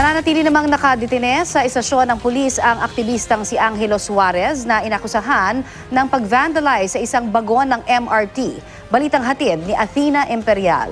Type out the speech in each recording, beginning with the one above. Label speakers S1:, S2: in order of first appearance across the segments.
S1: Nananatili namang nakadetine sa istasyon ng pulis ang aktivistang si Angelo Suarez na inakusahan ng pag-vandalize sa isang bagon ng MRT. Balitang hatid ni Athena Imperial.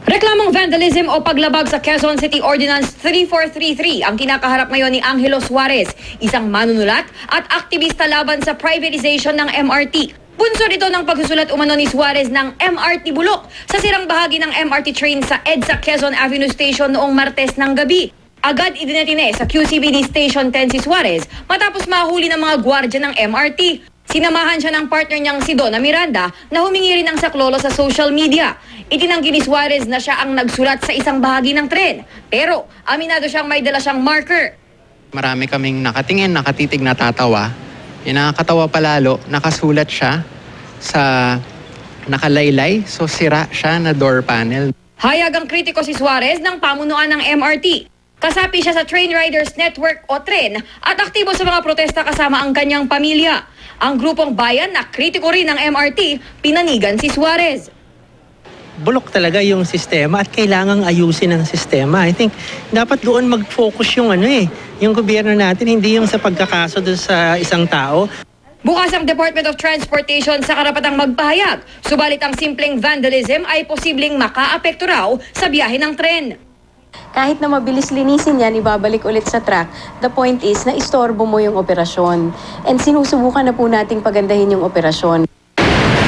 S2: Reklamong vandalism o paglabag sa Quezon City Ordinance 3433 ang kinakaharap ngayon ni Angelo Suarez, isang manunulat at aktivista laban sa privatization ng MRT. Bunsod ito ng pagsusulat umano ni Suarez ng MRT Bulok sa sirang bahagi ng MRT train sa EDSA Quezon Avenue Station noong Martes ng gabi. Agad idinetine sa QCPD Station 10 si Suarez matapos mahuli ng mga gwardya ng MRT. Sinamahan siya ng partner niyang si Donna Miranda na humingi rin ng saklolo sa social media. Itinanggi ni Suarez na siya ang nagsulat sa isang bahagi ng tren. Pero aminado siyang may dala siyang marker.
S3: Marami kaming nakatingin, nakatitig, natatawa. Yung nakakatawa palalo, nakasulat siya sa nakalaylay, so sira siya na door panel.
S2: Hayag ang kritiko si Suarez ng pamunuan ng MRT. Kasapi siya sa Train Riders Network o TREN at aktibo sa mga protesta kasama ang kanyang pamilya. Ang grupong bayan na kritiko rin ng MRT, pinanigan si Suarez.
S4: Bulok talaga yung sistema at kailangang ayusin ang sistema. I think dapat doon mag-focus yung yung gobyerno natin, hindi yung sa pagkakaso doon sa isang tao.
S2: Bukas ang Department of Transportation sa karapatang magpahayag. Subalit ang simpleng vandalism ay posibleng makaapekto raw sa biyahe ng tren.
S5: Kahit na mabilis linisin yan, ibabalik ulit sa track, the point is na istorbo mo yung operasyon. And sinusubukan na po nating pagandahin yung operasyon.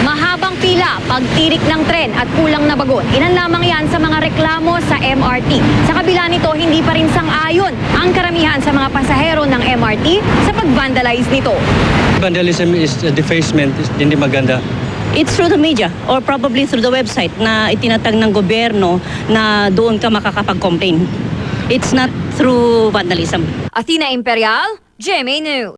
S2: Mahabang pila, pagtirik ng tren at kulang na bagon. Ilan lamang yan sa mga reklamo sa MRT. Sa kabila nito, hindi pa rin sang-ayon ang karamihan sa mga pasahero ng MRT sa pag-vandalize nito.
S6: Vandalism is defacement, hindi maganda.
S7: It's through the media or probably through the website na itinatag ng gobyerno na doon ka makakapag-complain. It's not through vandalism.
S2: Athena Imperial, GMA News.